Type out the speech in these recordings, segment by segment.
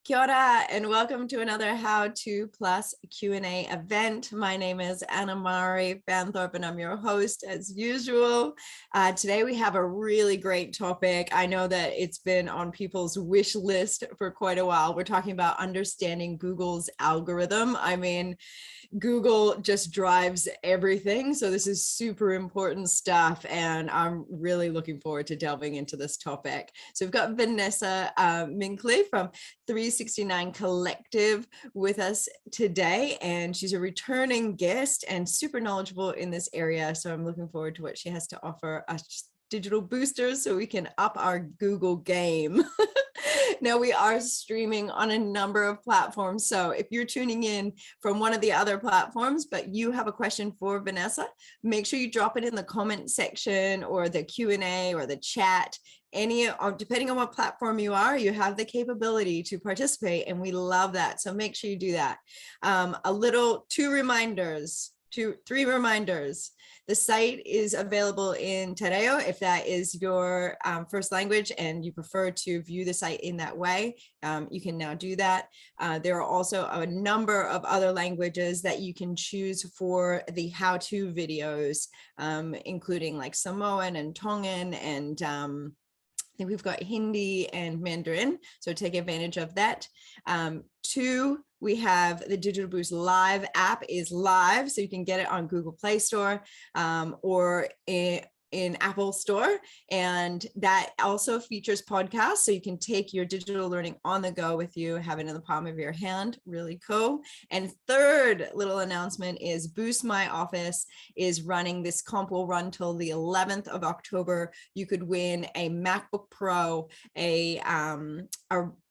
Kia ora, and welcome to another How To Plus Q&A event. My name is Anna Mari Banthorpe, and I'm your host as usual. Today we have a really great topic. I know that it's been on people's wish list for quite a while. We're talking about understanding Google's algorithm. I mean, Google just drives everything. So this is super important stuff. And I'm really looking forward to delving into this topic. So we've got Vanessa Minkley from 369 Collective with us today. And she's a returning guest and super knowledgeable in this area. So I'm looking forward to what she has to offer us digital boosters so we can up our Google game. Now, we are streaming on a number of platforms. So if you're tuning in from one of the other platforms, but you have a question for Vanessa, make sure you drop it in the comment section or the Q&A or the chat. Depending on what platform you are, you have the capability to participate, and we love that. So make sure you do that. Three reminders. The site is available in Te Reo if that is your first language and you prefer to view the site in that way. You can now do that. There are also a number of other languages that you can choose for the how-to videos, including like Samoan and Tongan, and I think we've got Hindi and Mandarin, so take advantage of that. Two, we have the Digital Boost Live app is live, so you can get it on Google Play Store or in Apple Store, and that also features podcasts, so you can take your digital learning on the go with you, have it in the palm of your hand. Really cool. And third little announcement is Boost My Office is running. This comp will run till the 11th of October. You could win a MacBook Pro, a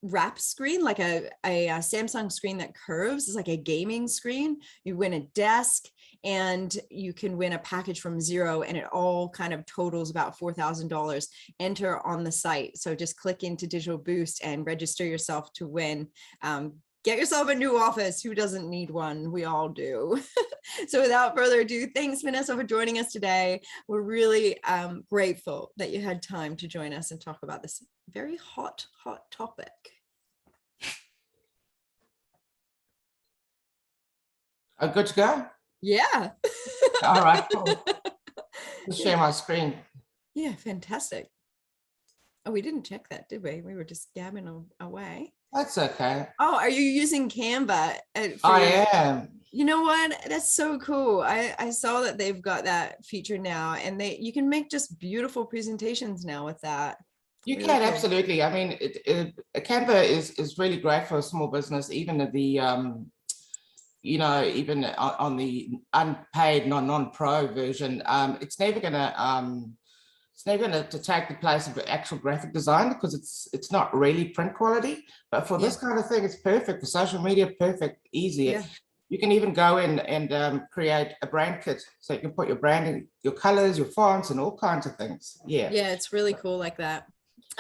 wrap screen, like a Samsung screen that curves. It's like a gaming screen. You win a desk, and you can win a package from Zero, and it all kind of totals about $4,000. Enter on the site. So just click into Digital Boost and register yourself to win. Get yourself a new office. Who doesn't need one? We all do. So without further ado, thanks, Vanessa, for joining us today. We're really grateful that you had time to join us and talk about this very hot topic. Good to go? Yeah. All right, cool. Let's share my screen. Yeah, fantastic. Oh, we didn't check that, did we? We were just gabbing away. That's okay. Oh, are you using Canva? I am. You know what? That's so cool. I saw that they've got that feature now, and you can make just beautiful presentations now with that. You really can, absolutely. I mean, Canva is really great for a small business, even at the even on the unpaid non-pro version. It's never gonna to take the place of actual graphic design, because it's not really print quality. But for this kind of thing, it's perfect. For social media, perfect, easy. Yeah. You can even go in and create a brand kit, so you can put your branding, your colors, your fonts, and all kinds of things. Yeah, it's really cool like that.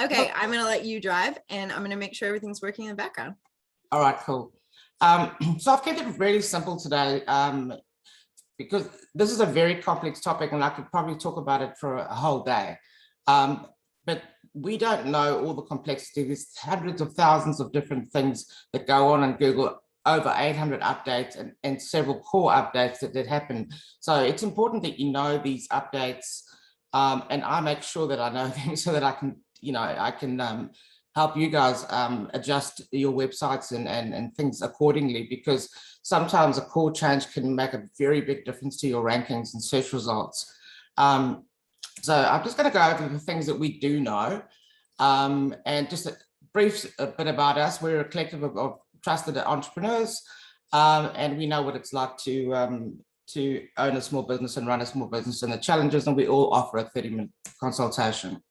Okay, I'm gonna let you drive, and I'm gonna make sure everything's working in the background. All right, cool. So I've kept it really simple today, because this is a very complex topic, and I could probably talk about it for a whole day. But we don't know all the complexity. There's hundreds of thousands of different things that go on Google, over 800 updates and several core updates that happen. So it's important that you know these updates, and I make sure that I know them so that I can, help you guys adjust your websites and things accordingly, because sometimes a core change can make a very big difference to your rankings and search results. So I'm just going to go over the things that we do know, and just a brief bit about us. We're a collective of trusted entrepreneurs, and we know what it's like to own a small business and run a small business and the challenges, and we all offer a 30-minute consultation.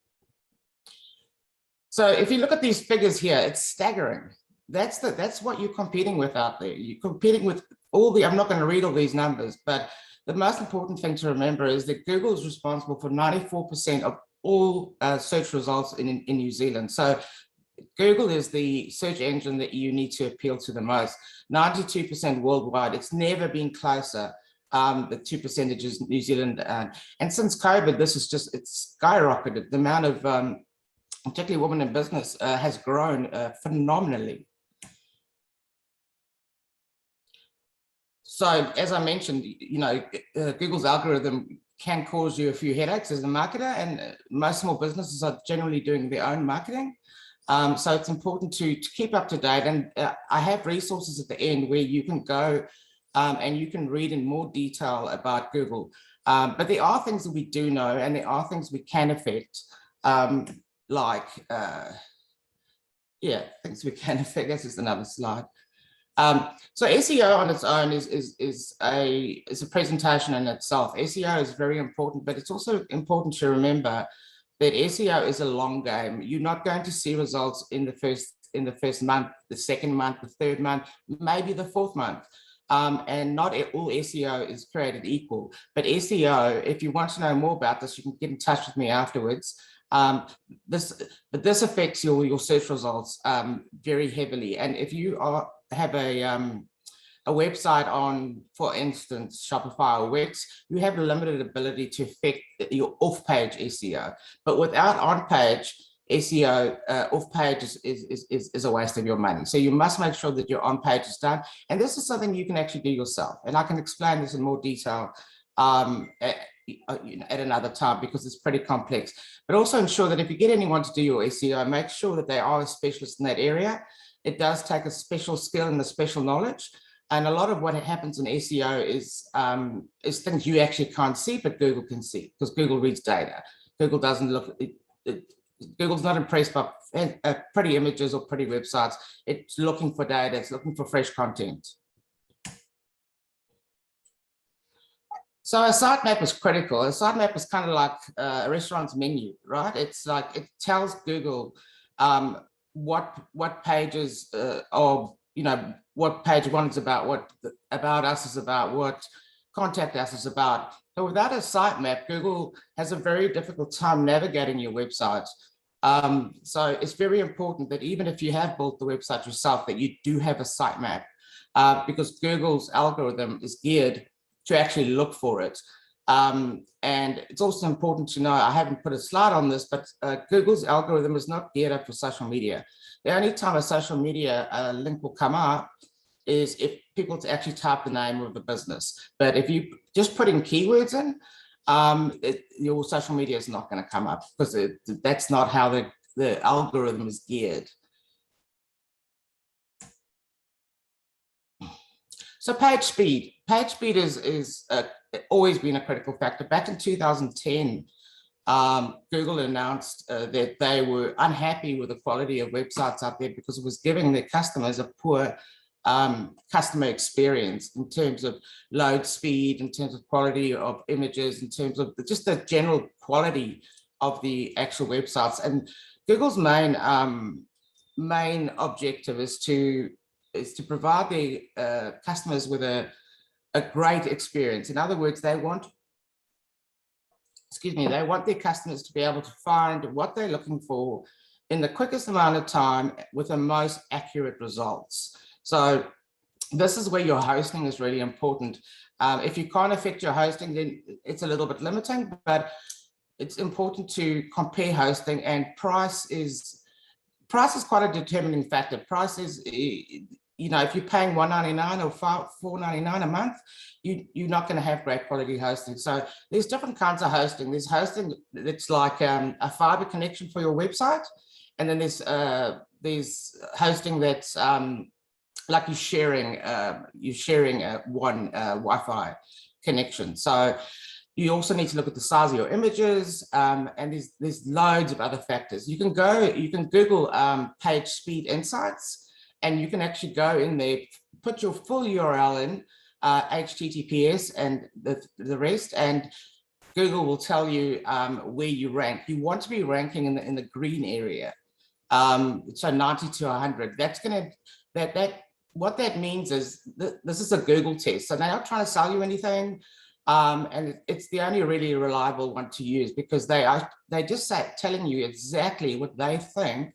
So if you look at these figures here, it's staggering. That's what you're competing with out there. You're competing with all the, I'm not going to read all these numbers, but the most important thing to remember is that Google is responsible for 94% of all search results in New Zealand. So Google is the search engine that you need to appeal to the most. 92% worldwide. It's never been closer. The 2% is New Zealand. And since COVID, this is just, it's skyrocketed. The amount of particularly women in business has grown phenomenally. So as I mentioned, Google's algorithm can cause you a few headaches as a marketer, and most small businesses are generally doing their own marketing. So it's important to keep up to date. And I have resources at the end where you can go and you can read in more detail about Google. But there are things that we do know, and there are things we can affect, things we can affect. That's just another slide. So SEO on its own is a presentation in itself. SEO is very important, but it's also important to remember that SEO is a long game. You're not going to see results in the first month, the second month, the third month, maybe the fourth month. And not all SEO is created equal. But SEO, if you want to know more about this, you can get in touch with me afterwards. This affects your search results very heavily. And if you have a website on, for instance, Shopify or Wix, you have a limited ability to affect your off-page SEO. But without on-page SEO, off-page is a waste of your money. So you must make sure that your on-page is done. And this is something you can actually do yourself. And I can explain this in more detail at another time, because it's pretty complex. But also ensure that if you get anyone to do your SEO, make sure that they are a specialist in that area. It does take a special skill and a special knowledge. And a lot of what happens in SEO is things you actually can't see, but Google can see, because Google reads data. Google doesn't look, Google's not impressed by pretty images or pretty websites. It's looking for data, it's looking for fresh content. So a sitemap is critical. A sitemap is kind of like a restaurant's menu, right? It's like, it tells Google what pages what page one is about, what about us is about, what contact us is about. But without a sitemap, Google has a very difficult time navigating your website. So it's very important that even if you have built the website yourself, that you do have a sitemap, because Google's algorithm is geared to actually look for it. And it's also important to know, I haven't put a slide on this, but Google's algorithm is not geared up for social media. The only time a social media link will come up is if people actually type the name of the business. But if you just put in keywords in, your social media is not going to come up, because that's not how the algorithm is geared. So page speed. Page speed is always been a critical factor. Back in 2010, Google announced that they were unhappy with the quality of websites out there, because it was giving their customers a poor customer experience in terms of load speed, in terms of quality of images, in terms of just the general quality of the actual websites. And Google's main objective is to provide the customers with a great experience. In other words, they want their customers to be able to find what they're looking for in the quickest amount of time with the most accurate results. So this is where your hosting is really important. If you can't affect your hosting, then it's a little bit limiting, but it's important to compare hosting, and price is quite a determining factor. Price is, if you're paying $199 or $499 a month, you're not going to have great quality hosting. So there's different kinds of hosting. There's hosting that's like a fiber connection for your website, and then there's hosting that's like you're sharing one Wi-Fi connection. So you also need to look at the size of your images, and there's loads of other factors. You can Google page speed insights, and you can actually go in there, put your full URL in, HTTPS and the rest, and Google will tell you where you rank. You want to be ranking in the green area, so 90 to 100. That's gonna what that means is this is a Google test, so they're not trying to sell you anything. And it's the only really reliable one to use, because they just telling you exactly what they think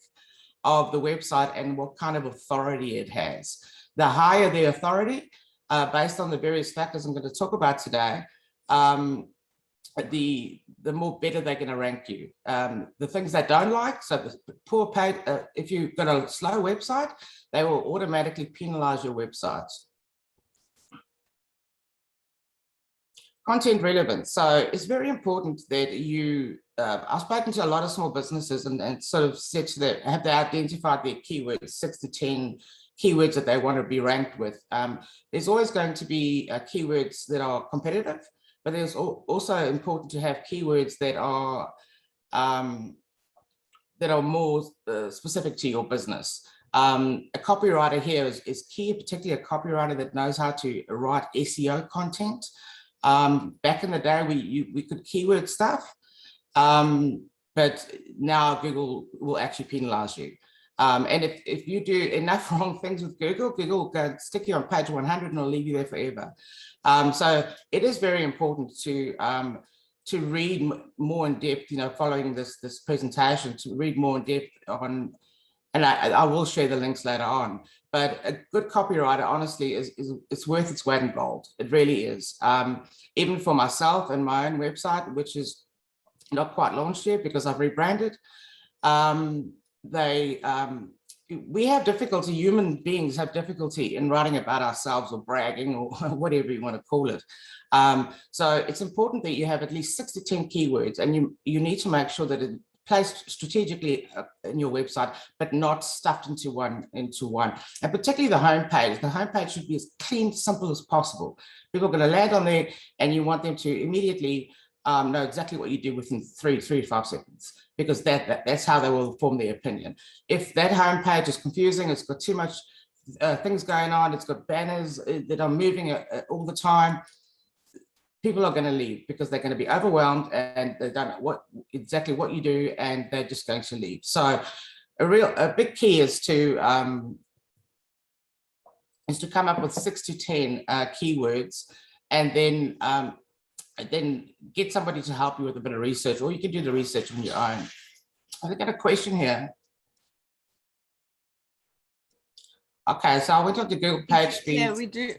of the website and what kind of authority it has. The higher the authority, based on the various factors I'm going to talk about today, the more better they're going to rank you. The things they don't like, so the poor page, if you've got a slow website, they will automatically penalize your website. content relevance. So it's very important that you, I've spoken to a lot of small businesses and sort of said to them, have they identified their keywords, 6 to 10 keywords that they want to be ranked with. There's always going to be keywords that are competitive, but there's also important to have keywords that are more specific to your business. A copywriter here is key, particularly a copywriter that knows how to write SEO content. Back in the day, we could keyword stuff, but now Google will actually penalize you. And if you do enough wrong things with Google, Google will go stick you on page 100 and it'll leave you there forever. So it is very important to read more in depth, following this presentation, to read more in depth on, and I will share the links later on. But a good copywriter, honestly, it's worth its weight in gold. It really is. Even for myself and my own website, which is not quite launched yet because I've rebranded. We have difficulty, human beings have difficulty in writing about ourselves or bragging or whatever you want to call it. So it's important that you have at least 6 to 10 keywords, and you need to make sure that it's placed strategically in your website, but not stuffed into one. And particularly the homepage. The homepage should be as clean, simple as possible. People are going to land on there and you want them to immediately know exactly what you do within 3 to 5 seconds, because that's how they will form their opinion. If that homepage is confusing, it's got too much things going on, it's got banners that are moving all the time, people are going to leave because they're going to be overwhelmed and they don't know exactly what you do, and they're just going to leave. So a big key is to come up with 6 to 10 keywords, and then get somebody to help you with a bit of research, or you can do the research on your own. I've got a question here. Okay, so I went on to Google page speed. Yeah,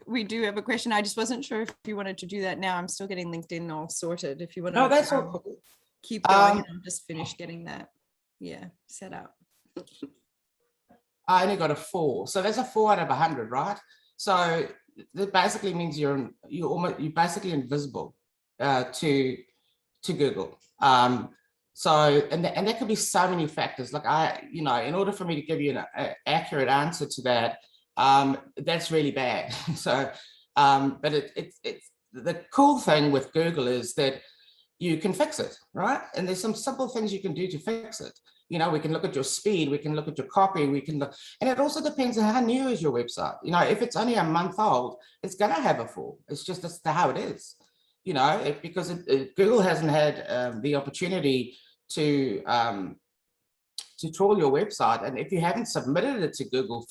we do have a question. I just wasn't sure if you wanted to do that now. I'm still getting LinkedIn all sorted. If you want to, no, that's all cool. Keep going. I'll just finish getting that. Yeah, set up. I only got a 4, so that's a 4 out of 100, right? So that basically means you're basically invisible to Google. So and that could be so many factors. Like in order for me to give you an accurate answer to that, that's really bad. So, but it's the cool thing with Google is that you can fix it, right? And there's some simple things you can do to fix it. We can look at your speed, we can look at your copy, we can look, and it also depends on how new is your website. If it's only a month old, it's going to have a 4. It's just that's how it is. Because Google hasn't had the opportunity to trawl your website, and if you haven't submitted it to Google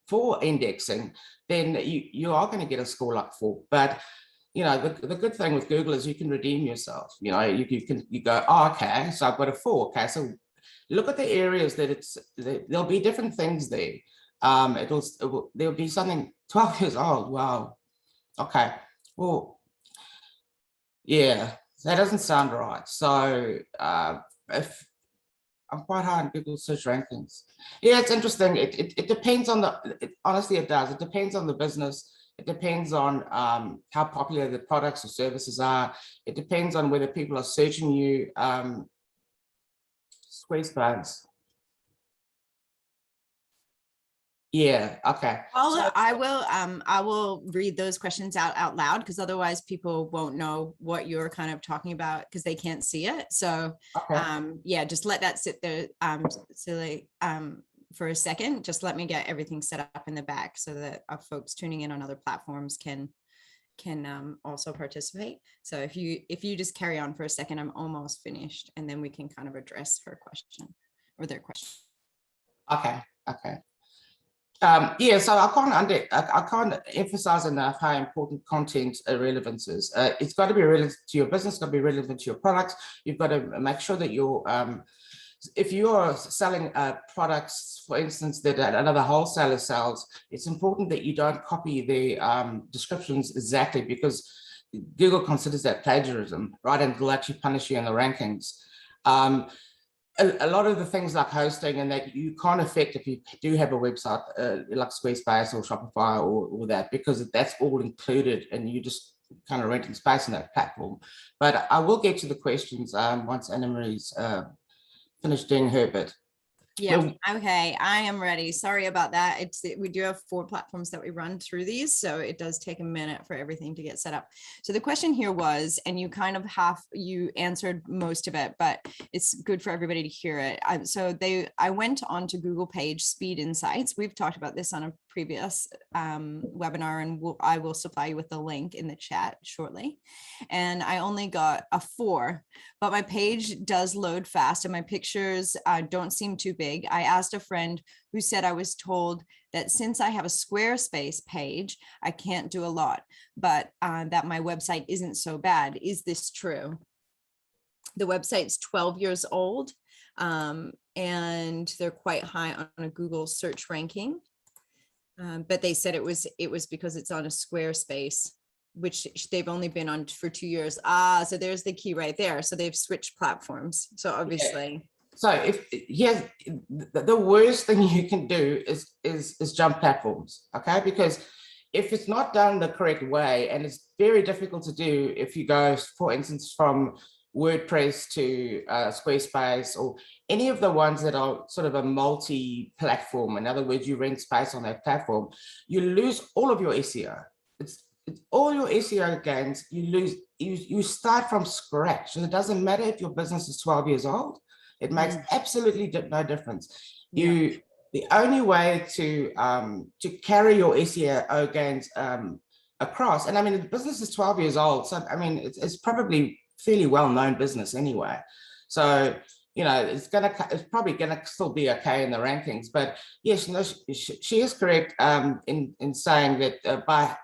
for indexing, then you are going to get a score like 4. But the good thing with Google is you can redeem yourself. You go, oh, okay, so I've got a 4. Okay, so look at the areas there'll be different things there. There'll be something 12 years old. Wow. Okay. Well, yeah, that doesn't sound right. So if I'm quite high on Google search rankings. Yeah, it's interesting. It depends on honestly, it does. It depends on the business. It depends on how popular the products or services are. It depends on whether people are searching you. Squarespace. Yeah, okay. I will read those questions out loud, because otherwise people won't know what you're kind of talking about because they can't see it. So okay. Yeah, just let that sit there for a second. Just let me get everything set up in the back so that folks tuning in on other platforms can also participate. So if you just carry on for a second, I'm almost finished, and then we can kind of address her question or their question. Okay. Yeah, so I can't emphasize enough how important content relevance is. It's got to be relevant to your business, it's got to be relevant to your products. You've got to make sure that you're, if you are selling products, for instance, that another wholesaler sells, it's important that you don't copy their descriptions exactly, because Google considers that plagiarism, right? And will actually punish you in the rankings. A lot of the things like hosting and that you can't affect if you do have a website like Squarespace or Shopify or that, because that's all included, and you just kind of renting space on that platform. But I will get to the questions once Anna Marie's finished doing her bit. Yeah. Okay. I am ready. Sorry about that. We do have 4 platforms that we run through these, so it does take a minute for everything to get set up. So the question here was, and you kind of you answered most of it, but it's good for everybody to hear it. I went on to Google page Speed Insights. We've talked about this on a previous webinar, and I will supply you with the link in the chat shortly. And I only got a 4, but my page does load fast and my pictures don't seem too big. I asked a friend who said I was told that since I have a Squarespace page, I can't do a lot, but that my website isn't so bad. Is this true? The website's 12 years old, and they're quite high on a Google search ranking. But they said it was because it's on a Squarespace, which they've only been on for 2 years. So there's the key right there. So they've switched platforms. So obviously. Yeah. So the worst thing you can do is jump platforms, okay? Because if it's not done the correct way, and it's very difficult to do if you go, for instance, from WordPress to Squarespace, or any of the ones that are sort of a multi-platform. In other words, you rent space on that platform, you lose all of your SEO. It's all your SEO gains. You start from scratch, and it doesn't matter if your business is 12 years old. It makes absolutely no difference. The only way to carry your SEO gains across, and I mean, the business is 12 years old, so I mean, it's probably fairly well-known business anyway. So it's probably gonna still be okay in the rankings. But yes, she is correct in saying that by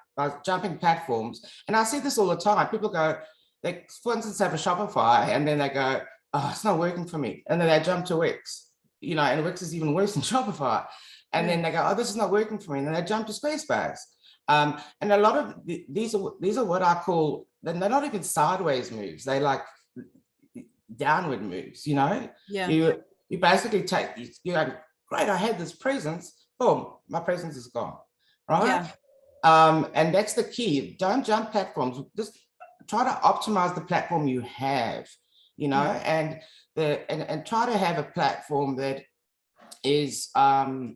jumping platforms, and I see this all the time. People go, they, for instance, have a Shopify, and then they go, oh, it's not working for me. And then they jump to Wix, and Wix is even worse than Shopify. And then they go, oh, this is not working for me. And then they jump to Squarespace. And a lot of these are what I call, they're not even sideways moves. They like downward moves, Yeah. You basically you go, great, I had this presence, boom, my presence is gone, right? Yeah. And that's the key. Don't jump platforms. Just try to optimize the platform you have. And try to have a platform that is that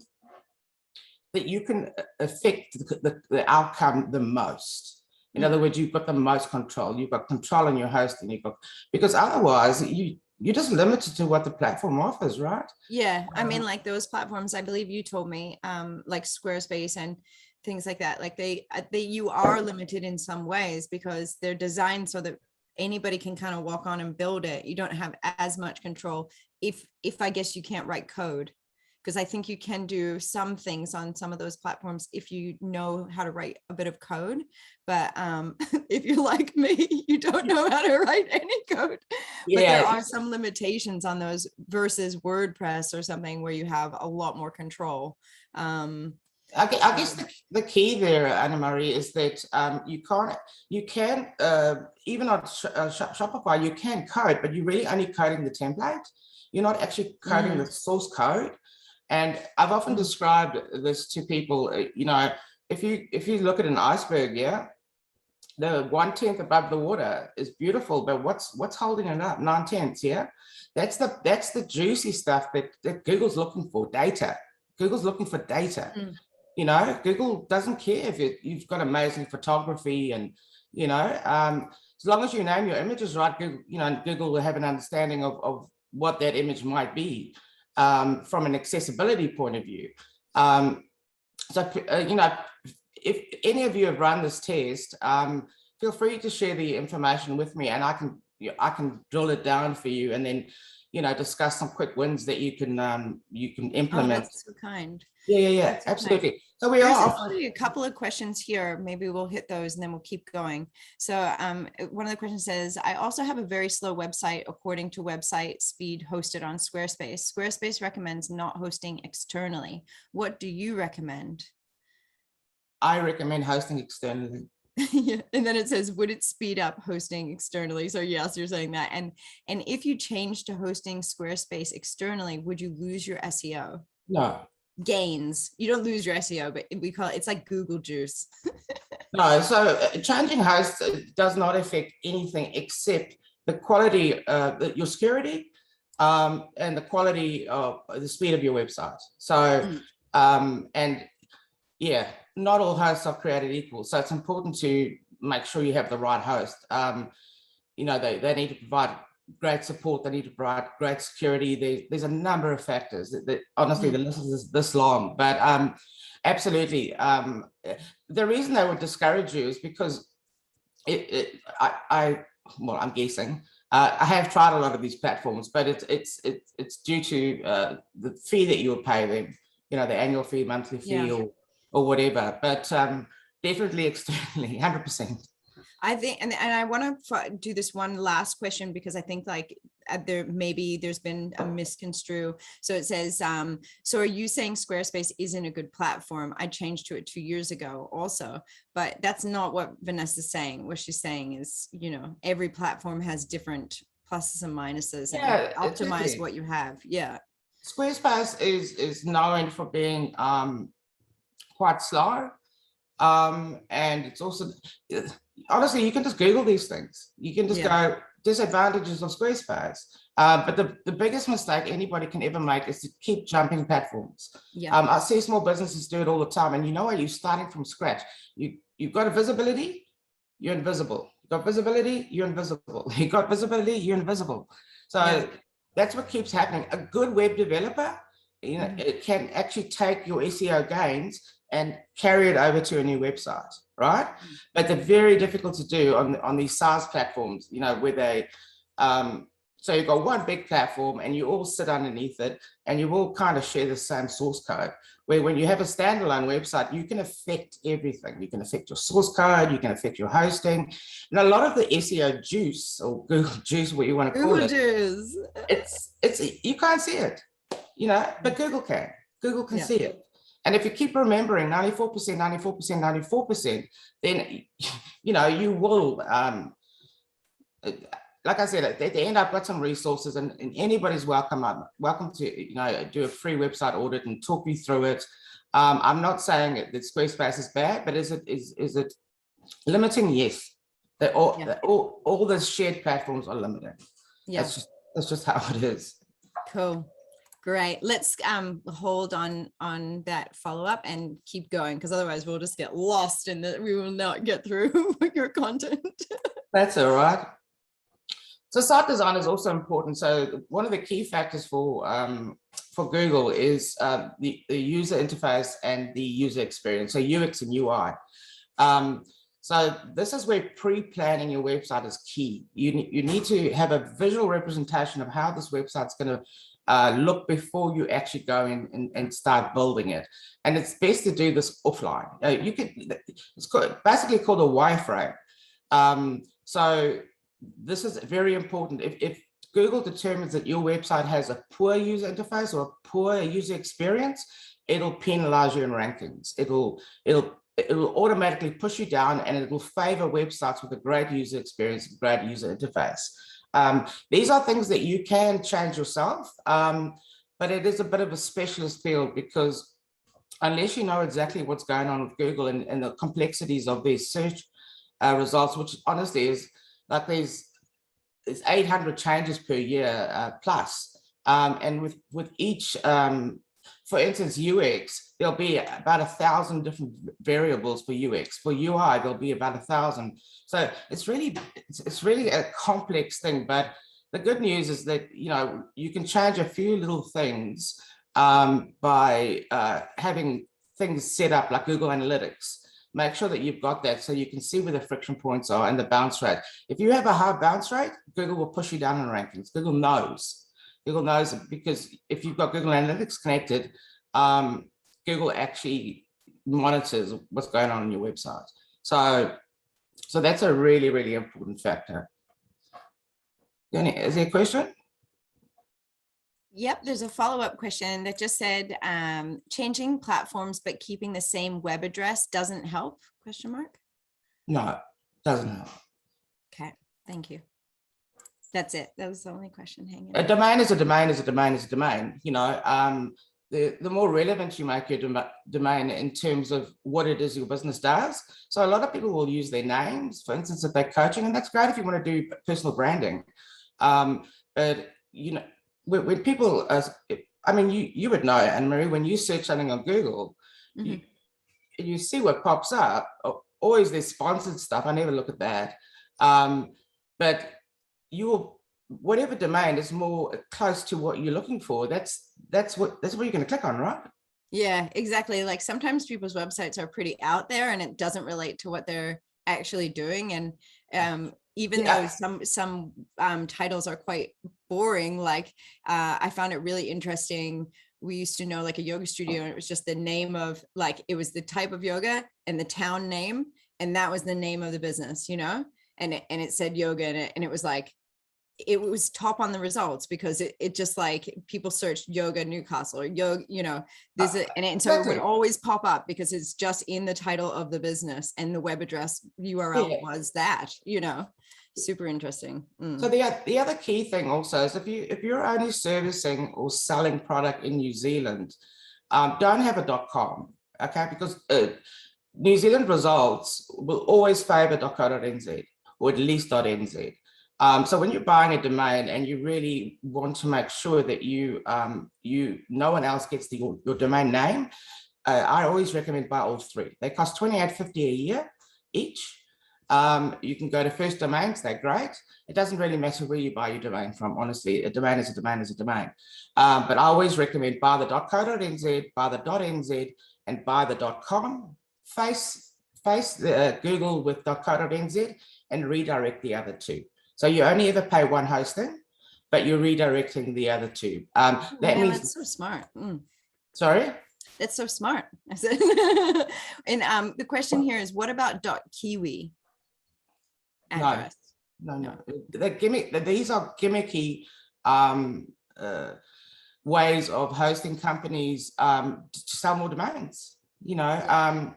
you can affect the outcome the most. In other words, you've got the most control. You've got control on your hosting. Because otherwise you're just limited to what the platform offers, right? Yeah, I mean, like those platforms, I believe you told me, like Squarespace and things like that. Like you are limited in some ways because they're designed so that anybody can kind of walk on and build it. You don't have as much control if I guess you can't write code, because I think you can do some things on some of those platforms if you know how to write a bit of code. But if you're like me, you don't know how to write any code. Yeah. But there are some limitations on those versus WordPress or something where you have a lot more control. I guess the key there, Anna Marie, is that you can even on Shopify, you can code, but you're really only coding the template. You're not actually coding the source code. And I've often described this to people, if you look at an iceberg, the 1/10 above the water is beautiful, but what's holding it up? 9/10, yeah? That's the juicy stuff that Google's looking for, data. Google's looking for data. Google doesn't care if you've got amazing photography and, as long as you name your images right, Google will have an understanding of what that image might be from an accessibility point of view. If any of you have run this test, feel free to share the information with me, and I can drill it down for you, and then discuss some quick wins that you can implement. Oh, that's so kind. Yeah, absolutely. Kind. So There's actually a couple of questions here. Maybe we'll hit those and then we'll keep going. So one of the questions says, I also have a very slow website according to website speed hosted on Squarespace. Squarespace recommends not hosting externally. What do you recommend? I recommend hosting externally. Yeah. And then it says, would it speed up hosting externally? So yes, you're saying that. And if you change to hosting Squarespace externally, would you lose your SEO? No, gains. You don't lose your SEO, but we call it's like Google juice. No, so changing hosts does not affect anything except the quality, your security, and the quality of the speed of your website. So, and yeah, not all hosts are created equal. So it's important to make sure you have the right host. They need to provide great support. They need to provide great security. There's a number of factors that honestly, the list is this long, but absolutely. The reason they would discourage you is because I'm guessing. I have tried a lot of these platforms, but it's due to the fee that you would pay them, the annual fee, monthly fee, or whatever. But definitely externally, 100%. I think, and I want to do this one last question, because I think like there's been a misconstrue. So it says, so are you saying Squarespace isn't a good platform? I changed to it 2 years ago also, but that's not what Vanessa's saying. What she's saying is, every platform has different pluses and minuses, and optimize exactly what you have. Yeah. Squarespace is known for being quite slow. And it's also, honestly, you can just Google these things. You can just go disadvantages of Squarespace. But the biggest mistake anybody can ever make is to keep jumping platforms. I see small businesses do it all the time. And you're starting from scratch. You've got a visibility, you're invisible. You've got visibility, you're invisible. You've got visibility, you're invisible. So that's what keeps happening. A good web developer, it can actually take your SEO gains and carry it over to a new website, right? But they're very difficult to do on these SaaS platforms, where they, so you've got one big platform and you all sit underneath it and you all kind of share the same source code, where when you have a standalone website, you can affect everything. You can affect your source code, you can affect your hosting. And a lot of the SEO juice, or Google juice, what you want to call it, juice. it's you can't see it, but Google can. Google can see it. And if you keep remembering 94%, 94%, 94%, then, you will, like I said, at the end, I've got some resources, and anybody's welcome to, do a free website audit and talk you through it. I'm not saying that Squarespace is bad, but is it limiting? Yes. All the shared platforms are limited. Yeah. That's just how it is. Cool. Great. Let's hold on that follow-up and keep going, because otherwise we'll just get lost in that. We will not get through your content. That's all right. So site design is also important. So one of the key factors for Google is the user interface and the user experience. So UX and UI. So this is where pre-planning your website is key. You need to have a visual representation of how this website's going to look before you actually go in and start building it. And it's best to do this offline. It's basically called a wireframe. So this is very important. If Google determines that your website has a poor user interface or a poor user experience, it'll penalize you in rankings. It'll automatically push you down, and it will favor websites with a great user experience, great user interface. These are things that you can change yourself, but it is a bit of a specialist field, because unless you know exactly what's going on with Google and the complexities of their search results, which honestly is like there's 800 changes per year plus, and with each, for instance, UX, there'll be about 1,000 different variables for UX. For UI, there'll be about 1,000. So it's really a complex thing. But the good news is that you can change a few little things by having things set up like Google Analytics. Make sure that you've got that so you can see where the friction points are and the bounce rate. If you have a high bounce rate, Google will push you down in rankings. Google knows it, because if you've got Google Analytics connected, Google actually monitors what's going on your website. So that's a really, really important factor. Is there a question? Yep, there's a follow-up question that just said, changing platforms but keeping the same web address doesn't help, ? No, it doesn't help. Okay, thank you. That's it. That was the only question hanging. A domain is a domain is a domain is a domain. the more relevant you make your domain in terms of what it is your business does. So a lot of people will use their names, for instance, if they're coaching, and that's great if you want to do personal branding. But you know, when people, I mean, you would know, Anne-Marie, when you search something on Google, you see what pops up. Always there's sponsored stuff. I never look at that. But you will, whatever domain is more close to what you're looking for, that's what you're going to click on, right? Yeah, exactly. Like sometimes people's websites are pretty out there and it doesn't relate to what they're actually doing. And even though some titles are quite boring, like I found it really interesting. We used to know like a yoga studio, and it was just the name of, like, it was the type of yoga and the town name, and that was the name of the business, you know, and it said yoga in it, and it was like, it was top on the results because it just, like, people searched yoga Newcastle or yoga, you know, there's and so it would always pop up because it's just in the title of the business, and the web address URL was that, you know. Super interesting. So the other key thing also is if you're only servicing or selling product in New Zealand, don't have a .com, okay? Because New Zealand results will always favor .co.nz or at least .nz. So when you're buying a domain and you really want to make sure that no one else gets your domain name, I always recommend buy all three. They cost $28.50 a year each. You can go to First Domains, they're great. It doesn't really matter where you buy your domain from, honestly. A domain is a domain is a domain. But I always recommend buy the .co.nz, buy the .nz, and buy the .com. Face Google with .co.nz and redirect the other two. So you only ever pay one hosting, but you're redirecting the other two. That means that's so smart. Sorry? That's so smart. I said, and the question here is, what about .kiwi address? No. These are gimmicky ways of hosting companies to sell more domains. You know,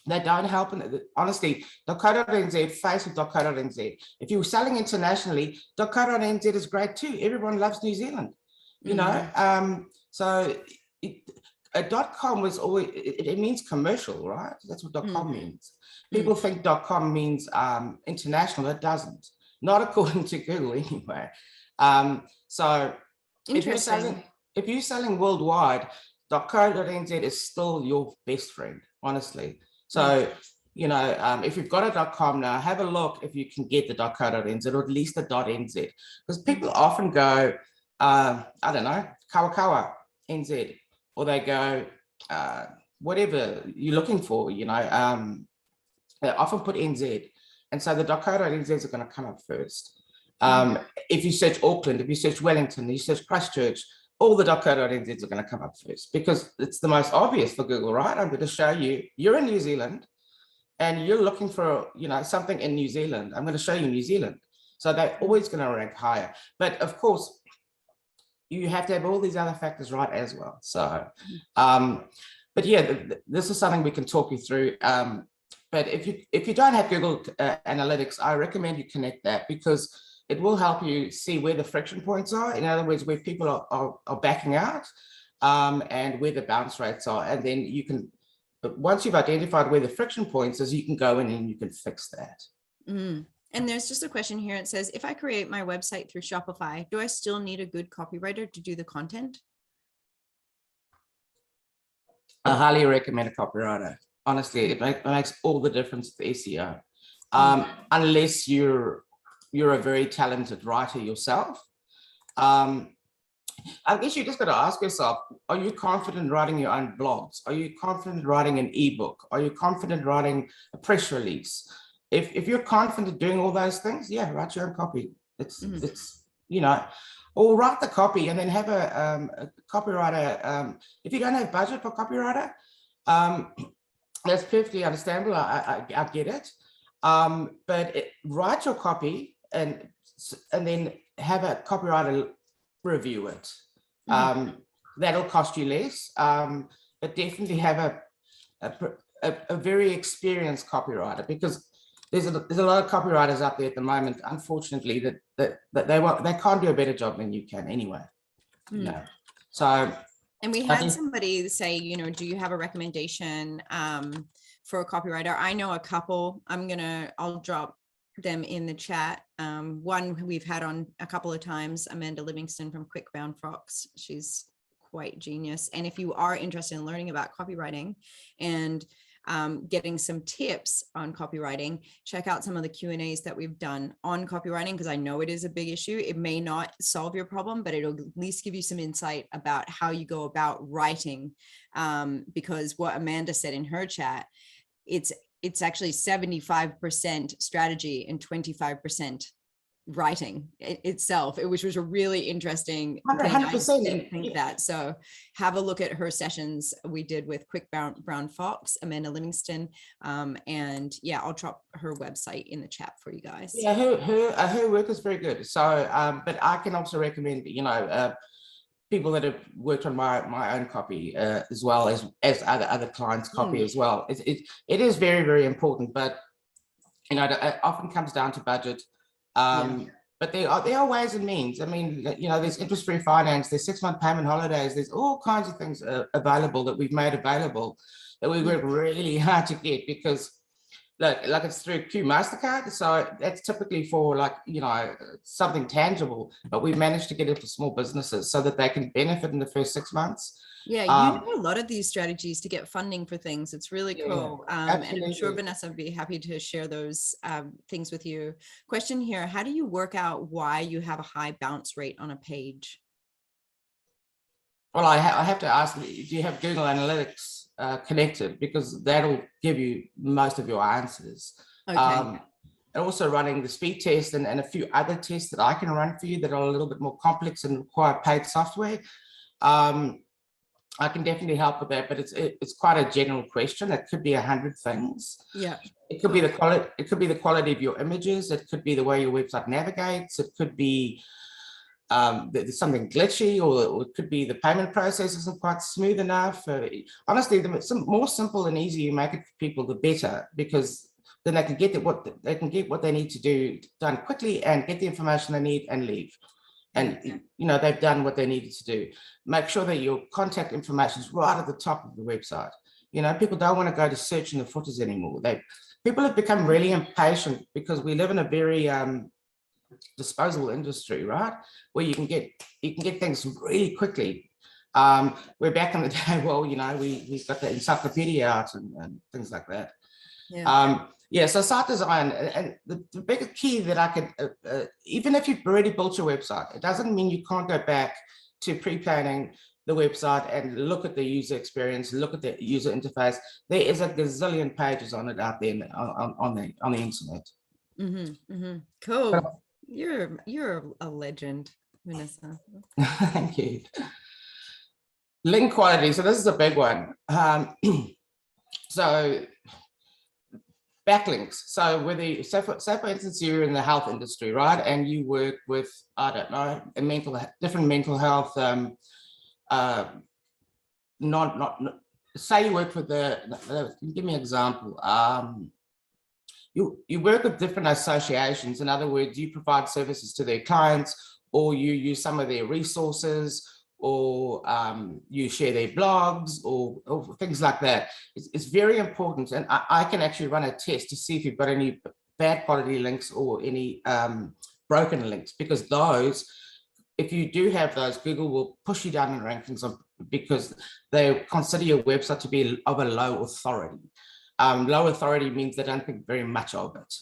they don't help. Honestly, .co.nz, face with .co.nz. If you're selling internationally, .co.nz is great too. Everyone loves New Zealand, you know. So a .com was always, it means commercial, right? That's what .com means. People think .com means international. It doesn't. Not according to Google anyway. So if you're selling worldwide, .co.nz is still your best friend, honestly. So, you know, if you've got a .com now, have a look if you can get the .co.nz or at least the .nz. Because people often go, I don't know, Kawakawa NZ, or they go, whatever you're looking for, you know, they often put NZ. And so the .co.nzs are going to come up first. If you search Auckland, if you search Wellington, you search Christchurch, all the .co.nzs are going to come up first because it's the most obvious for Google, right? I'm going to show you, you're in New Zealand and you're looking for, you know, something in New Zealand. I'm going to show you New Zealand. So they're always going to rank higher. But of course, you have to have all these other factors right as well. So, but yeah, this is something we can talk you through. But if you don't have Google Analytics, I recommend you connect that because it will help you see where the friction points are. In other words, where people are backing out and where the bounce rates are. And then you can, but once you've identified where the friction points is, you can go in and you can fix that. And there's just a question here. It says, if I create my website through Shopify, do I still need a good copywriter to do the content? I highly recommend a copywriter. Honestly, it makes all the difference to SEO. Unless you're a very talented writer yourself. I guess you just got to ask yourself, are you confident writing your own blogs? Are you confident writing an ebook? Are you confident writing a press release? If you're confident doing all those things, yeah, write your own copy. It's you know, or write the copy and then have a copywriter. If you don't have budget for copywriter, that's perfectly understandable. I get it. But write your copy and then have a copywriter review it. That'll cost you less, but definitely have a very experienced copywriter, because there's a lot of copywriters out there at the moment, unfortunately, that they can't do a better job than you can anyway. You know? So And we I had think, somebody say, you know, do you have a recommendation for a copywriter? I know a couple. I'll drop them in the chat. One we've had on a couple of times, Amanda Livingston from Quickbound Fox. She's quite genius. And if you are interested in learning about copywriting and getting some tips on copywriting, check out some of the Q&As that we've done on copywriting, because I know it is a big issue. It may not solve your problem, but it'll at least give you some insight about how you go about writing. Because what Amanda said in her chat, it's actually 75% strategy and 25% writing itself, which was a really interesting thing. I 100%. didn't think that. So have a look at her sessions we did with Brown Fox, Amanda Livingston, and yeah, I'll drop her website in the chat for you guys. Yeah, her work is very good. So, but I can also recommend, you know, people that have worked on my own copy as well as other clients' copy as well. It is very, very important, but you know, it often comes down to budget. But there are ways and means. I mean, you know, there's interest-free finance, there's 6-month payment holidays, there's all kinds of things available that we've made available that we work really hard to get, because like it's through Q MasterCard, so that's typically for, like, you know, something tangible, but we've managed to get it for small businesses so that they can benefit in the first 6 months. Yeah, you know a lot of these strategies to get funding for things. It's really cool. And I'm sure Vanessa would be happy to share those things with you. Question here, how do you work out why you have a high bounce rate on a page? Well, I have to ask, do you have Google Analytics connected? Because that'll give you most of your answers. Okay. And also running the speed test and a few other tests that I can run for you that are a little bit more complex and require paid software. I can definitely help with that, but it's quite a general question. It could be 100 things. Yeah. It could be the quality. It could be the quality of your images. It could be the way your website navigates. It could be there's something glitchy, or it could be the payment process isn't quite smooth enough. Honestly, the more simple and easy you make it for people, the better, because then they can get what they need to do done quickly and get the information they need and leave. And you know, they've done what they needed to do. Make sure that your contact information is right at the top of the website. You know, people don't want to go to search in the footers anymore. People have become really impatient because we live in a very disposable industry, right? Where you can get things really quickly. We're back in the day, well, you know, we've got the encyclopedia out and things like that. Yeah. So site design, and the big key that I could, even if you've already built your website, it doesn't mean you can't go back to pre-planning the website and look at the user experience, look at the user interface. There is a gazillion pages on it out there on the internet. Cool. You're a legend, Vanessa. Thank you. Link quality. So this is a big one. So backlinks. So whether, say for instance, you're in the health industry, right, and you work with, I don't know, different mental health. Say you work with give me an example. You work with different associations. In other words, you provide services to their clients, or you use some of their resources, or you share their blogs, or things like that. It's very important. And I can actually run a test to see if you've got any bad quality links or any broken links, because those, if you do have those, Google will push you down in rankings because they consider your website to be of a low authority. Low authority means they don't think very much of it.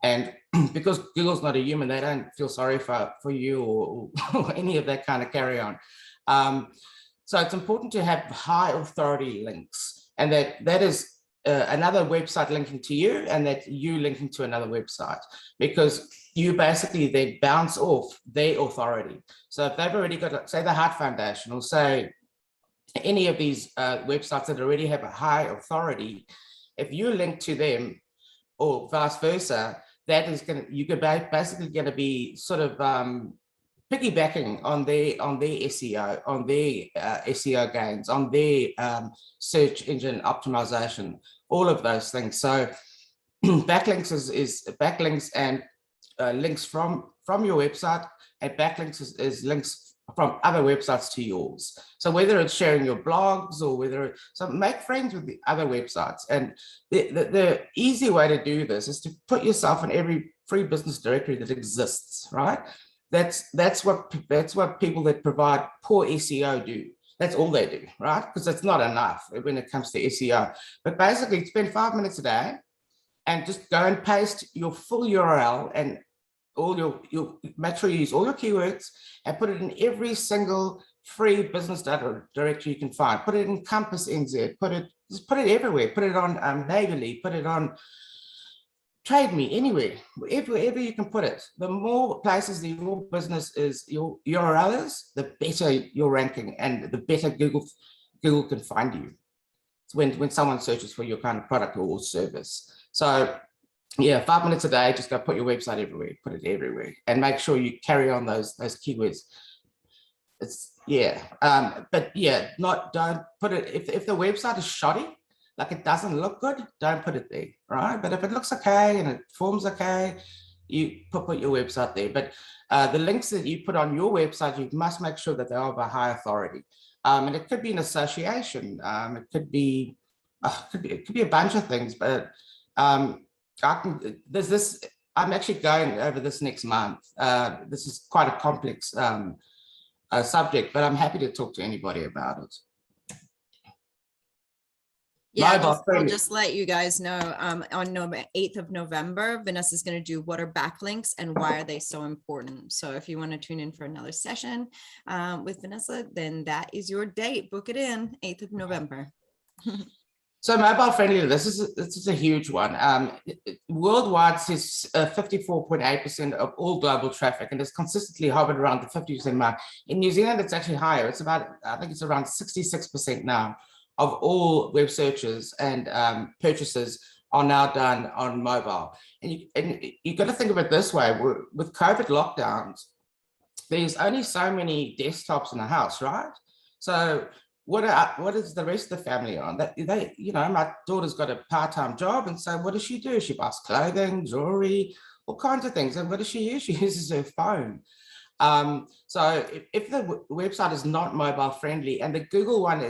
And because Google's not a human, they don't feel sorry for you or any of that kind of carry on. So it's important to have high authority links, and that is another website linking to you, and that you linking to another website, because you basically then bounce off their authority. So if they've already got, say, the Heart Foundation, or say any of these websites that already have a high authority, if you link to them, or vice versa, that is you're basically going to be sort of piggybacking on their SEO, on their SEO gains, on their search engine optimization, all of those things. So backlinks is backlinks and links from your website, and backlinks is links from other websites to yours. So whether it's sharing your blogs or so make friends with the other websites. And the easy way to do this is to put yourself in every free business directory that exists, right? That's what people that provide poor SEO do. That's all they do, right? Because it's not enough when it comes to SEO. But basically spend 5 minutes a day and just go and paste your full URL and all your make sure you use all your keywords and put it in every single free business directory you can find. Put it in Compass NZ, just put it everywhere. Put it on Neighborly, put it on Trade Me, anywhere, wherever you can put it. The more places that your business is, your URL is, the better your ranking and the better Google can find you. It's when someone searches for your kind of product or service. So yeah, 5 minutes a day, just go put your website everywhere, put it everywhere, and make sure you carry on those keywords. It's but yeah, don't put it if the website is shoddy, like it doesn't look good, don't put it there, right? But if it looks okay and it forms okay, you put your website there. But the links that you put on your website, you must make sure that they are of a high authority. And it could be an association, it could be a bunch of things, but I'm actually going over this next month. This is quite a complex subject, but I'm happy to talk to anybody about it. Yeah, I'll just let you guys know on 8th of November, Vanessa's going to do what are backlinks and why are they so important. So if you want to tune in for another session with Vanessa, then that is your date. Book it in, 8th of November. So mobile friendly, this is a huge one. Worldwide, it's 54.8% of all global traffic, and it's consistently hovered around the 50% mark. In New Zealand, it's actually higher. It's about, I think it's around 66% now of all web searches and purchases are now done on mobile. And you got to think of it this way: with COVID lockdowns, there's only so many desktops in the house, right? So what is the rest of the family on? That my daughter's got a part-time job, and so what does she do? She buys clothing, jewelry, all kinds of things. And what does she use? She uses her phone. So if the website is not mobile friendly, and the Google one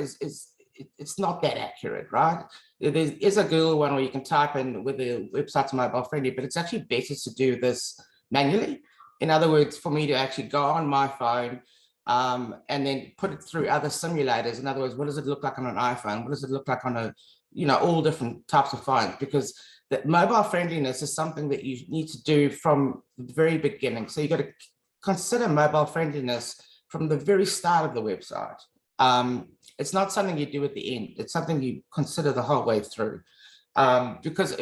it's not that accurate, right? There is a Google one where you can type in whether the website's mobile friendly, but it's actually better to do this manually. In other words, for me to actually go on my phone and then put it through other simulators. In other words, what does it look like on an iPhone? What does it look like on all different types of phones? Because the mobile friendliness is something that you need to do from the very beginning. So you got to consider mobile friendliness from the very start of the website. It's not something you do at the end. It's something you consider the whole way through. Because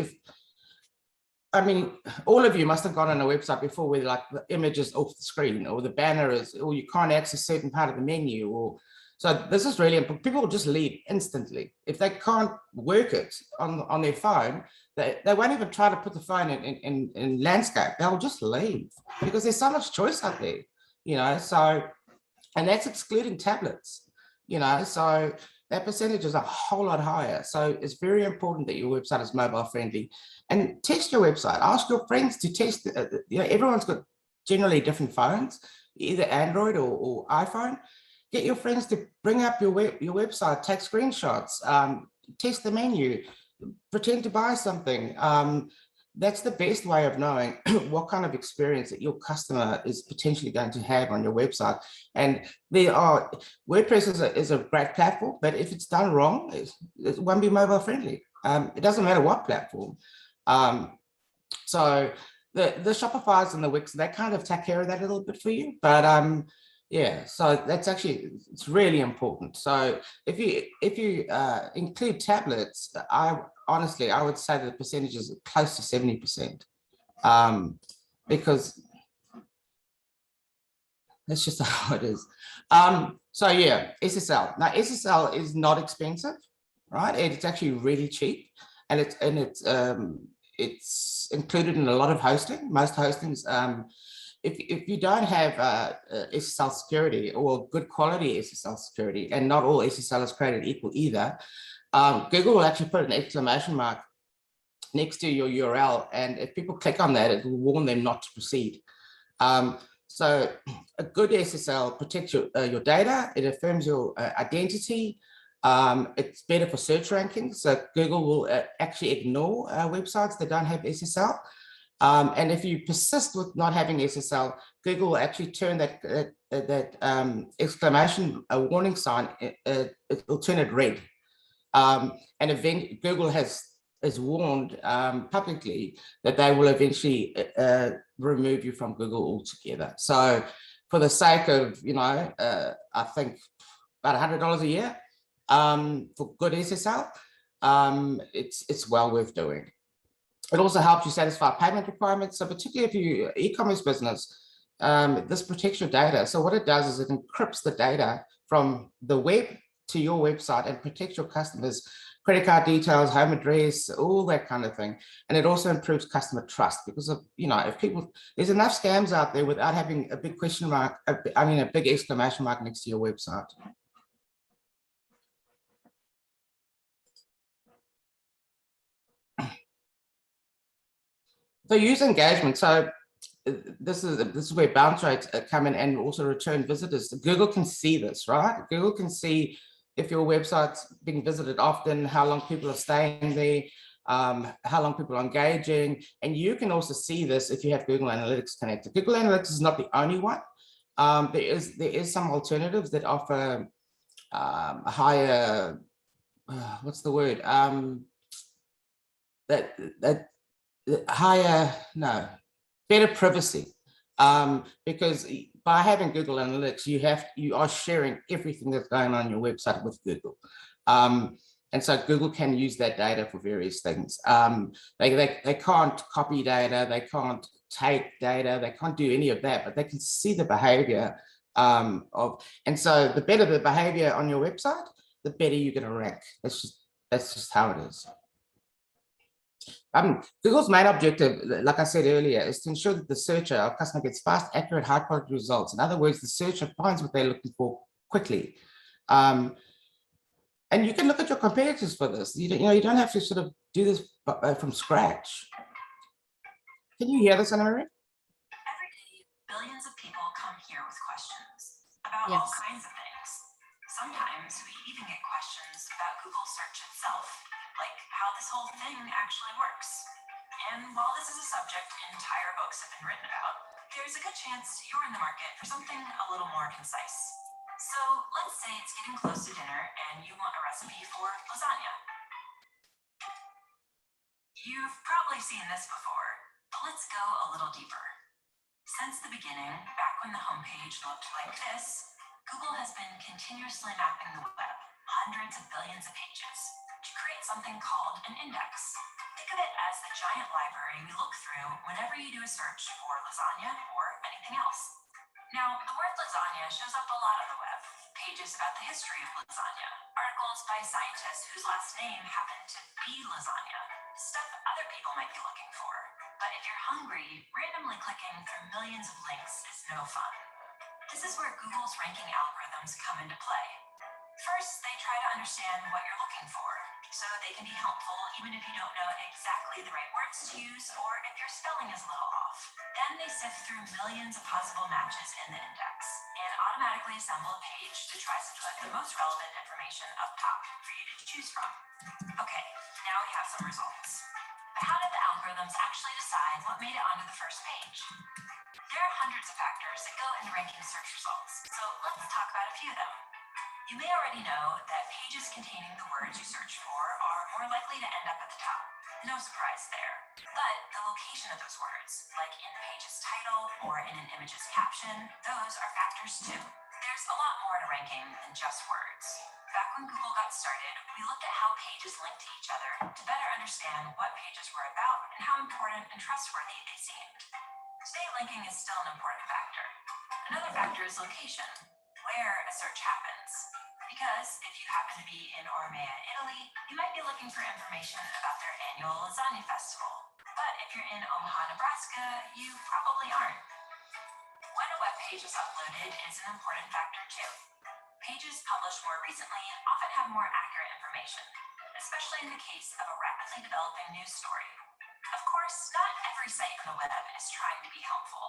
all of you must have gone on a website before where like the image is off the screen or the banner is, or you can't access a certain part of the menu. So this is really important. People will just leave instantly. If they can't work it on their phone, they won't even try to put the phone in landscape. They'll just leave because there's so much choice out there, and that's excluding tablets. So that percentage is a whole lot higher. So it's very important that your website is mobile friendly, and test your website. Ask your friends to test. Everyone's got generally different phones, either Android or iPhone. Get your friends to bring up your website, take screenshots, test the menu, pretend to buy something. That's the best way of knowing what kind of experience that your customer is potentially going to have on your website. And WordPress is a great platform, but if it's done wrong, it won't be mobile friendly. It doesn't matter what platform. So the Shopify's and the Wix, they kind of take care of that a little bit for you. But so that's it's really important. So if you include tablets, honestly, I would say that the percentage is close to 70%, because that's just how it is. So yeah, SSL. Now SSL is not expensive, right? It's actually really cheap, and it's included in a lot of hosting. Most hostings. If you don't have SSL security or good quality SSL security, and not all SSL is created equal either, Google will actually put an exclamation mark next to your URL, and if people click on that, it will warn them not to proceed. So a good SSL protects your data. It affirms your identity. It's better for search rankings. So Google will actually ignore websites that don't have SSL. And if you persist with not having SSL, Google will actually turn that exclamation warning sign, it will turn it red. And Google has warned publicly that they will eventually remove you from Google altogether. So for the sake of, I think about $100 a year for good SSL, it's well worth doing. It also helps you satisfy payment requirements. So particularly if you're e-commerce business, this protects your data. So what it does is it encrypts the data from the web to your website and protects your customers' credit card details, home address, all that kind of thing. And it also improves customer trust because of, if people, there's enough scams out there without having a big question mark, a big exclamation mark next to your website. So user engagement. So this is where bounce rates come in and also return visitors. Google can see this, right? Google can see if your website's being visited often, how long people are staying there, how long people are engaging. And you can also see this if you have Google Analytics connected. Google Analytics is not the only one. There is some alternatives that offer a higher, what's the word? Better privacy, because by having Google Analytics, you are sharing everything that's going on your website with Google, and so Google can use that data for various things. They can't copy data, they can't take data, they can't do any of that, but they can see the behavior and so the better the behavior on your website, the better you're going to rank. That's just how it is. Google's main objective, like I said earlier, is to ensure that the searcher or customer gets fast, accurate, high-quality results. In other words, the searcher finds what they're looking for quickly. And you can look at your competitors for this. You don't have to sort of do this from scratch. Can you hear this, Anna Marie? Every day, billions of people come here with questions about all kinds of things. Sometimes we even get questions about Google search itself, like how this whole thing actually works. And while this is a subject entire books have been written about, there's a good chance you're in the market for something a little more concise. So let's say it's getting close to dinner and you want a recipe for lasagna. You've probably seen this before, but let's go a little deeper. Since the beginning, back when the homepage looked like this, Google has been continuously mapping the web, hundreds of billions of pages, to create something called an index. Think of it as the giant library we look through whenever you do a search for lasagna or anything else. Now, the word lasagna shows up a lot on the web. Pages about the history of lasagna, articles by scientists whose last name happened to be lasagna, stuff other people might be looking for. But if you're hungry, randomly clicking through millions of links is no fun. This is where Google's ranking algorithms come into play. First, they try to understand what you're looking for, so they can be helpful even if you don't know exactly the right words to use or if your spelling is a little off. Then they sift through millions of possible matches in the index and automatically assemble a page that tries to put the most relevant information up top for you to choose from. Okay, now we have some results. But how did the algorithms actually decide what made it onto the first page? There are hundreds of factors that go into ranking search results, so let's talk about a few of them. You may already know that pages containing the words you search for are more likely to end up at the top. No surprise there. But the location of those words, like in the page's title or in an image's caption, those are factors too. There's a lot more to ranking than just words. Back when Google got started, we looked at how pages link to each other to better understand what pages were about and how important and trustworthy they seemed. Today, linking is still an important factor. Another factor is location, where a search happens. Because if you happen to be in Ormea, Italy, you might be looking for information about their annual lasagna festival. But if you're in Omaha, Nebraska, you probably aren't. When a web page is uploaded is an important factor too. Pages published more recently often have more accurate information, especially in the case of a rapidly developing news story. Of course, not every site on the web is trying to be helpful.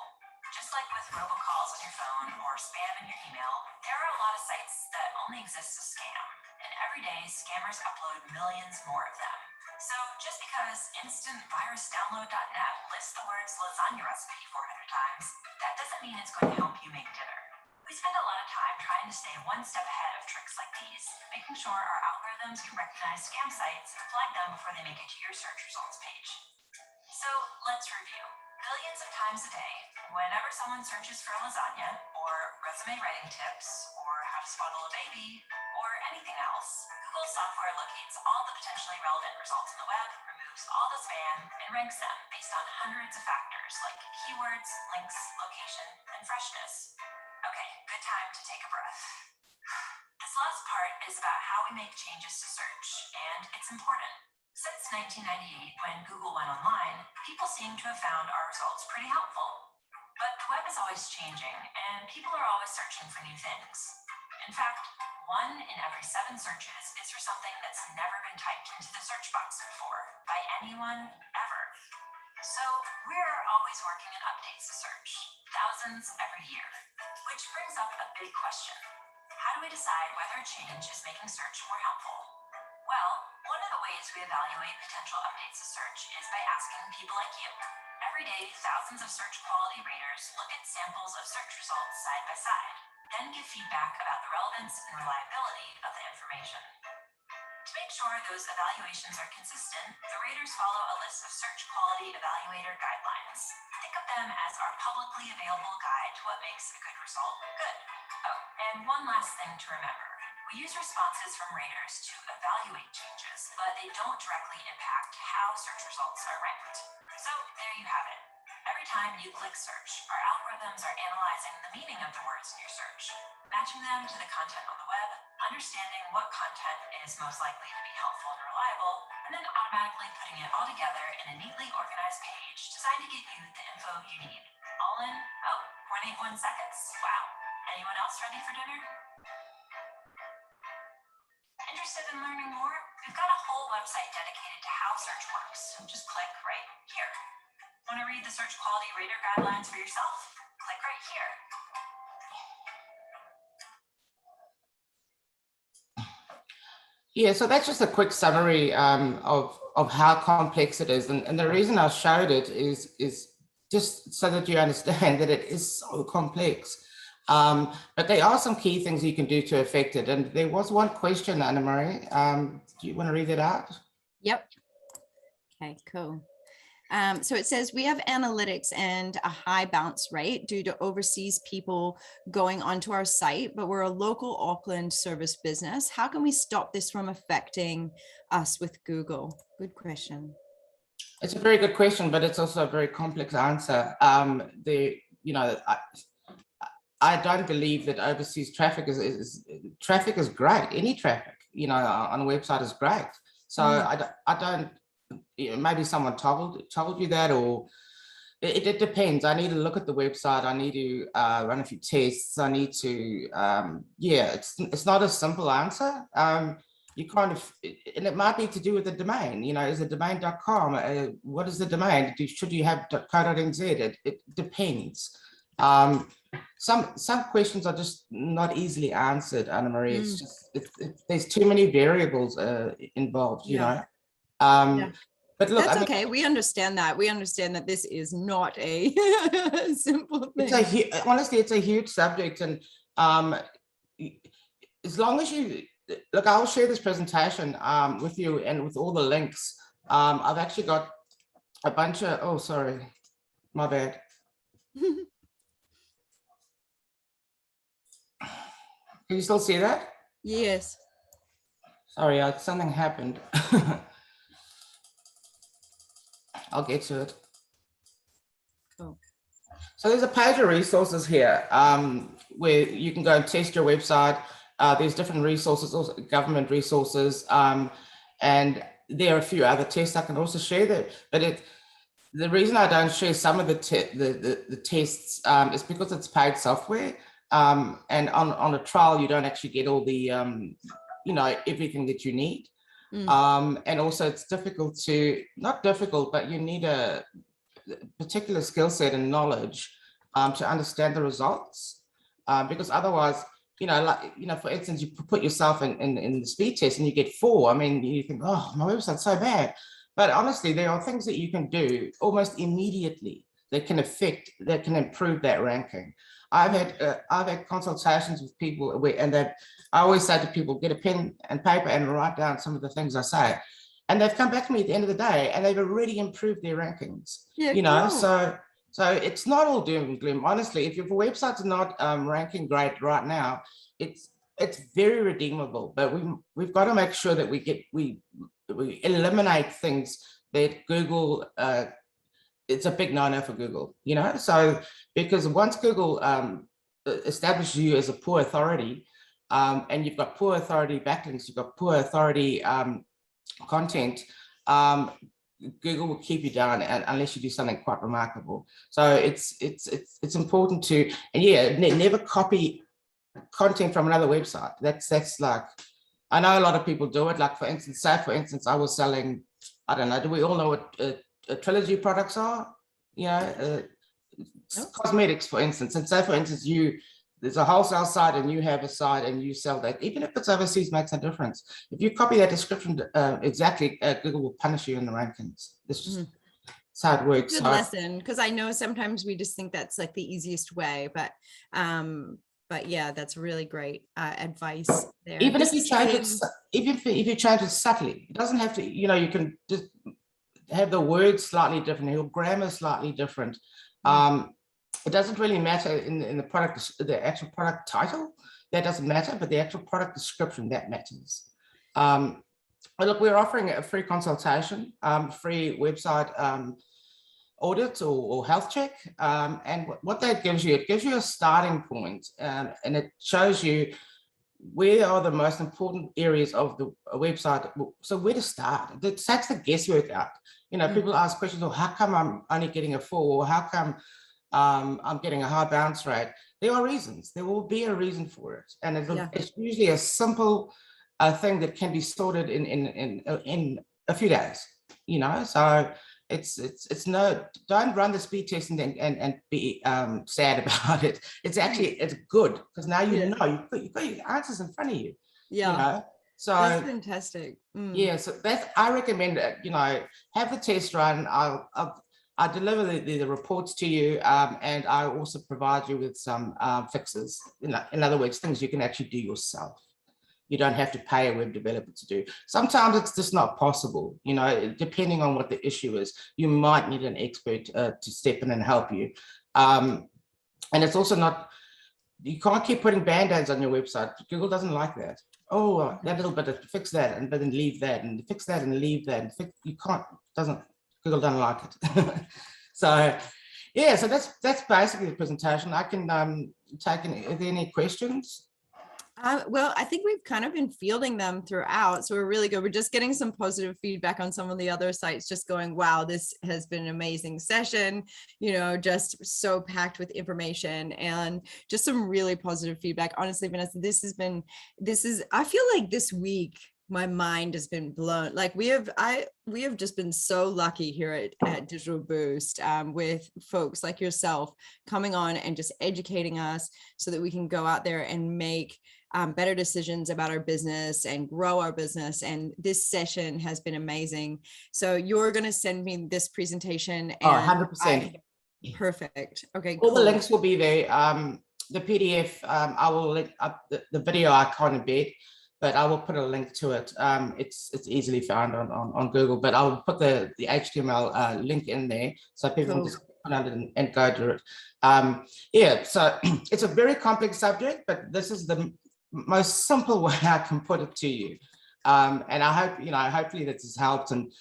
Just like with robocalls on your phone or spam in your email, there are a lot of sites that only exist to scam, and every day scammers upload millions more of them. So just because instantvirusdownload.net lists the words lasagna recipe 400 times, that doesn't mean it's going to help you make dinner. We spend a lot of time trying to stay one step ahead of tricks like these, making sure our algorithms can recognize scam sites and flag them before they make it to your search results page. So let's review. Billions of times a day, whenever someone searches for lasagna, or resume writing tips, or how to swaddle a baby, or anything else, Google software locates all the potentially relevant results on the web, removes all the spam, and ranks them based on hundreds of factors like keywords, links, location, and freshness. Okay, good time to take a breath. This last part is about how we make changes to search, and it's important. Since 1998, when Google went online, people seem to have found our results pretty helpful. But the web is always changing, and people are always searching for new things. In fact, 1 in every 7 searches is for something that's never been typed into the search box before, by anyone, ever. So we're always working on updates to search, thousands every year. Which brings up a big question. How do we decide whether a change is making search more helpful? Well, one of the ways we evaluate potential updates to search is by asking people like you. Every day, thousands of search quality raters look at samples of search results side by side, then give feedback about the relevance and reliability of the information. To make sure those evaluations are consistent, the raters follow a list of search quality evaluator guidelines. Think of them as our publicly available guide to what makes a good result good. Oh, and one last thing to remember. We use responses from raters to evaluate changes, but they don't directly impact how search results are ranked. So there you have it. Every time you click search, our algorithms are analyzing the meaning of the words in your search, matching them to the content on the web, understanding what content is most likely to be helpful and reliable, and then automatically putting it all together in a neatly organized page designed to get you the info you need. All in, 0.81 seconds. Wow. Anyone else ready for dinner? Interested in learning more? We've got a whole website dedicated to how search works. Just click right here. Want to read the search quality rater guidelines for yourself? Click right here. Yeah, so that's just a quick summary of how complex it is. And the reason I showed it is just so that you understand that it is so complex. But there are some key things you can do to affect it. And there was one question, Anna Marie. Do you want to read it out? Yep. Okay, cool. So it says we have analytics and a high bounce rate due to overseas people going onto our site, but we're a local Auckland service business. How can we stop this from affecting us with Google? Good question. It's a very good question, but it's also a very complex answer. I don't believe that overseas traffic traffic is great. Any traffic, on a website is great. So I don't. Maybe someone told you that, or it depends. I need to look at the website. I need to run a few tests. I need to, it's not a simple answer. You kind of, and it might be to do with the domain. Is it domain.com? What is the domain? Should you have .co.nz? It depends. Some questions are just not easily answered, Anna Marie. It's just there's too many variables involved. But look, that's okay. We understand that. We understand that this is not a simple thing. Honestly, it's a huge subject, and as long as you look, I'll share this presentation with you and with all the links. I've actually got a bunch of. Oh, sorry, my bad. Can you still see that? Yes. Sorry, something happened. I'll get to it. Cool. So there's a page of resources here where you can go and test your website. There's different resources, also government resources, and there are a few other tests I can also share that. But the reason I don't share some of the tests is because it's paid software, and on a trial you don't actually get all the everything that you need. And also it's difficult not difficult, but you need a particular skill set and knowledge to understand the results, because otherwise, for instance, you put yourself in the speed test and you get 4. I mean, you think, oh, my website's so bad. But honestly, there are things that you can do almost immediately that can improve that ranking. I've had consultations with people I always say to people, get a pen and paper and write down some of the things I say. And they've come back to me at the end of the day and they've already improved their rankings. Yeah, So it's not all doom and gloom. Honestly, if your website's not ranking great right now, it's very redeemable. But we've got to make sure that we eliminate things that Google. It's a big no-no for Google. So because once Google establishes you as a poor authority, and you've got poor authority backlinks, you've got poor authority content. Google will keep you down unless you do something quite remarkable. So it's important to, and never copy content from another website. That's like, I know a lot of people do it. Like for instance, I was selling, I don't know, do we all know what Trilogy products are? Cosmetics, for instance. And say for instance, there's a wholesale site and you have a site and you sell that. Even if it's overseas, makes no difference. If you copy that description exactly, Google will punish you in the rankings. It's just that's how it works. Good lesson, because I know sometimes we just think that's like the easiest way, but yeah, that's really great advice there. Even if you change it subtly, it doesn't have to. You can just have the words slightly different, your grammar slightly different. It doesn't really matter in the product, the actual product title, that doesn't matter, but the actual product description, that matters. Look, we're offering a free consultation, free website audit or health check. And what that gives you, it gives you a starting point, and it shows you where are the most important areas of the website. So where to start? It takes the guesswork out. People ask questions, well, how come I'm only getting a 4? Or how come I'm getting a high bounce rate? There are reasons. There will be a reason for it. And it's usually a simple thing that can be sorted in a few days, so it's no, don't run the speed test and be sad about it. It's good because now you've got your answers in front of you. So that's fantastic. So I recommend have the test run. I deliver the reports to you, and I also provide you with some fixes. In other words, things you can actually do yourself. You don't have to pay a web developer to do. Sometimes it's just not possible, depending on what the issue is. You might need an expert to step in and help you. And it's also not, you can't keep putting band-aids on your website. Google doesn't like that. Oh, that little bit, fix that, and then leave that, and fix that and leave that. You can't, Google doesn't like it. So that's basically the presentation. I can take any questions. Well, I think we've kind of been fielding them throughout, so we're really good. We're just getting some positive feedback on some of the other sites, just going, wow, this has been an amazing session, just so packed with information and just some really positive feedback. Honestly, Vanessa, I feel like this week my mind has been blown. Like we have just been so lucky here at Digital Boost with folks like yourself coming on and just educating us so that we can go out there and make better decisions about our business and grow our business. And this session has been amazing. So you're going to send me this presentation. And 100%. Perfect. Okay. All the links will be there. The PDF, I will link up the video I can't embed, but I will put a link to it. It's easily found on Google, but I will put the HTML link in there so people can just put it and go to it. So it's a very complex subject, but this is the most simple way I can put it to you. And I hope, hopefully this has helped. And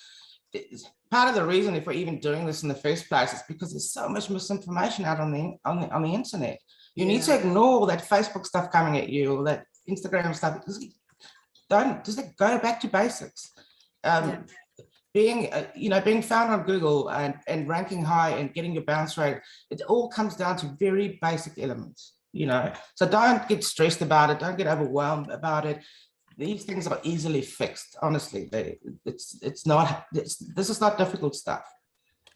part of the reason if we're even doing this in the first place is because there's so much misinformation out on the internet. You need to ignore all that Facebook stuff coming at you, or that Instagram stuff. Just go back to basics. Being found on Google and ranking high and getting your bounce rate, it all comes down to very basic elements. So don't get stressed about it. Don't get overwhelmed about it. These things are easily fixed. Honestly, this is not difficult stuff.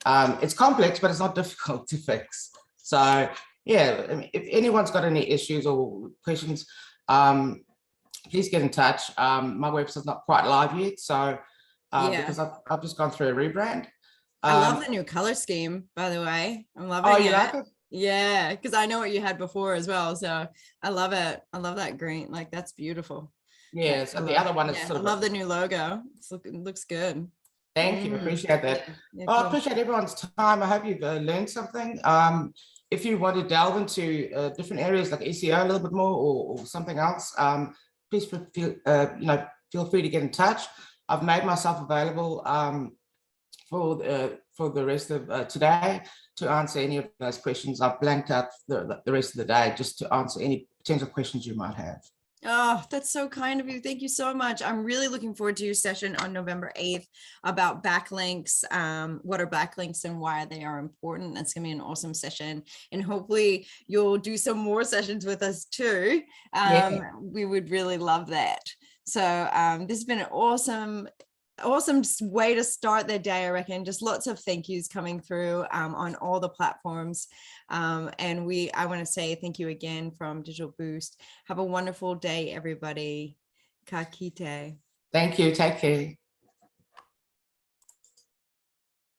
It's complex, but it's not difficult to fix. So yeah, I mean, if anyone's got any issues or questions, please get in touch. My website's not quite live yet, so Yeah. because I've just gone through a rebrand. I love the new color scheme, by the way. I'm loving Oh, it. you like it? Yeah, because I know what you had before as well. So I love it. I love that green. Like that's beautiful. Yeah, That so the color. other one is Yeah, sort I of love the new logo. It looks good. thank you, appreciate that. Yeah, I cool. appreciate everyone's time. I hope you've learned something. If you want to delve into different areas like SEO a little bit more or something else, please feel free to get in touch. I've made myself available for the rest of today to answer any of those questions. I've blanked out the rest of the day just to answer any potential questions you might have. Oh, that's so kind of you. Thank you so much. I'm really looking forward to your session on November 8th about backlinks. What are backlinks and why they are important? That's going to be an awesome session. And hopefully you'll do some more sessions with us too. We would really love that. So this has been an awesome way to start their day, I reckon. Just lots of thank yous coming through on all the platforms. And I want to say thank you again from Digital Boost. Have a wonderful day, everybody. Ka kite. Thank you. Take care.